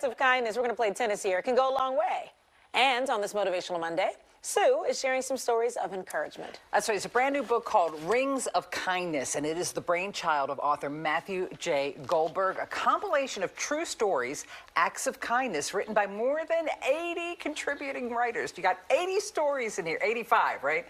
acts of kindness, we're going to play tennis here, can go a long way. And on this Motivational Monday, Sue is sharing some stories of encouragement. That's right. It's a brand new book called Rings of Kindness, and it is the brainchild of author Matthew J. Goldberg, a compilation of true stories, acts of kindness, written by more than 80 contributing writers. You got 80 stories in here, 85, right?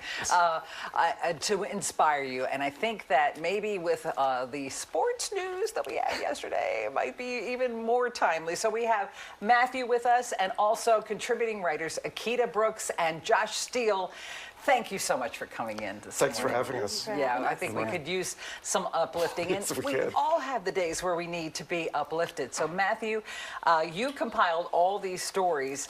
To inspire you. And I think that maybe with the sports news that we had yesterday, it might be even more timely. So we have Matthew with us, and also contributing writers Akita Brooks and Josh Steele. Thank you so much for coming in this morning. Thanks for having us. Yeah, I think we could use some uplifting, and we all have the days where we need to be uplifted. So Matthew, you compiled all these stories.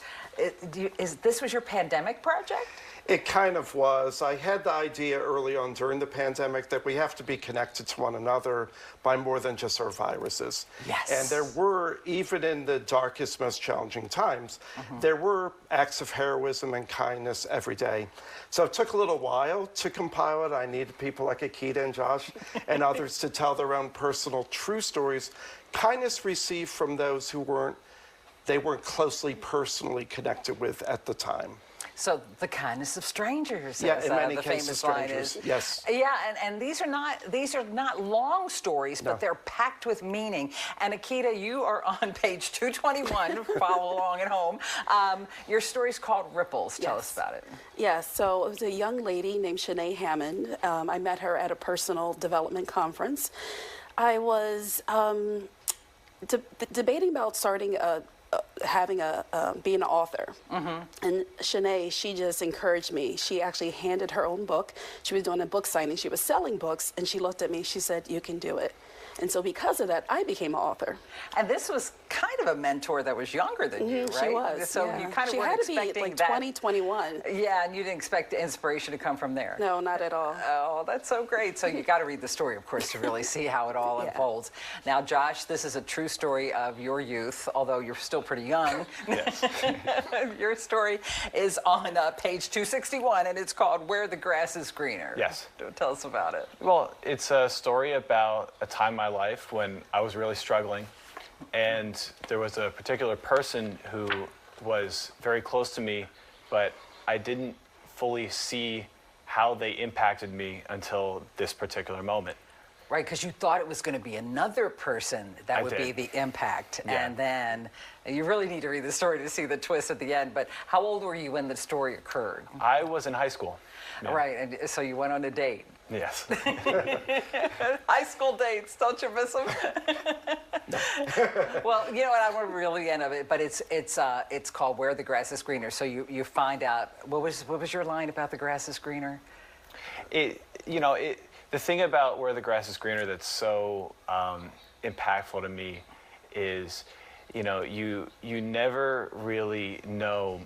This was your pandemic project? It kind of was. I had the idea early on during the pandemic that we have to be connected to one another by more than just our viruses. Yes. And there were, even in the darkest, most challenging times, there were acts of heroism and kindness every day. So it took a little while to compile it. I needed people like Akita and Josh and others to tell their own personal, true stories. Kindness received from those who weren't closely personally connected with at the time. So the kindness of strangers, yeah, as in many the cases, famous strangers. line is. Yes. Yeah, and these are not long stories, but they're packed with meaning. And Akita, you are on page 221. Follow along at home. Your story's called Ripples. Tell us about it. Yes, so it was a young lady named Shanae Hammond. I met her at a personal development conference. I was debating about starting being an author. And Shanae, she just encouraged me. She actually handed her own book. She was doing a book signing. She was selling books, and she looked at me. She said, "You can do it." And so because of that, I became an author. And this was kind of a mentor that was younger than you, right? She was. So yeah. you kind of she weren't had to be expecting like that. 2021. Yeah, and you didn't expect the inspiration to come from there. No, not at all. Oh, that's so great. So you got to read the story, of course, to really see how it all unfolds. Now, Josh, this is a true story of your youth, although you're still pretty young. Yes. Your story is on page 261, and it's called Where the Grass is Greener. Yes. Tell us about it. Well, it's a story about a time in my life when I was really struggling, and there was a particular person who was very close to me, but I didn't fully see how they impacted me until this particular moment. Right, because you thought it was going to be another person that would be the impact. Yeah. And then you really need to read the story to see the twist at the end. But how old were you when the story occurred? I was in high school. Yeah. Right, and so you went on a date. Yes. High school dates, don't you miss them? Well, you know what, I want to reel the end of it, but it's called Where the Grass is Greener. So you find out, what was your line about the grass is greener? The thing about Where the Grass is Greener that's so impactful to me is, you never really know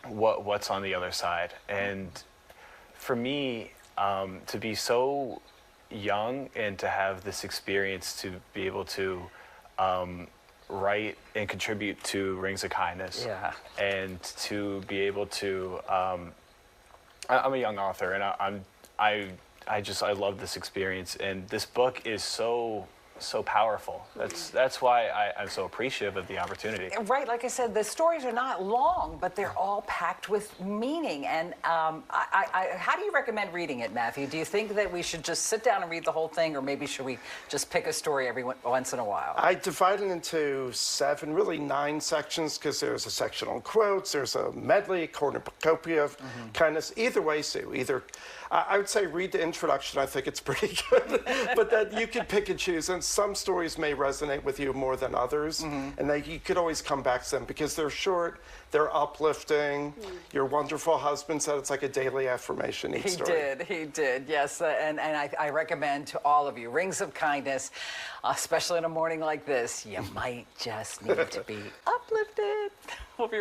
what's on the other side. And for me, to be so young and to have this experience to be able to write and contribute to Rings of Kindness, and to be able to, I'm a young author, and I love this experience, and this book is so powerful. That's why I'm so appreciative of the opportunity. Right, like I said, the stories are not long, but they're all packed with meaning. And how do you recommend reading it, Matthew? Do you think that we should just sit down and read the whole thing, or maybe should we just pick a story every once in a while? I divide it into 7, really 9 sections, because there's a section on quotes, there's a medley, a cornucopia of kindness. Either way, Sue, I would say read the introduction. I think it's pretty good, but that you can pick and choose. And some stories may resonate with you more than others, and you could always come back to them because they're short, they're uplifting. Your wonderful husband said it's like a daily affirmation each story. He did, yes. And I recommend to all of you, Rings of Kindness, especially on a morning like this, you might just need to be uplifted. We'll be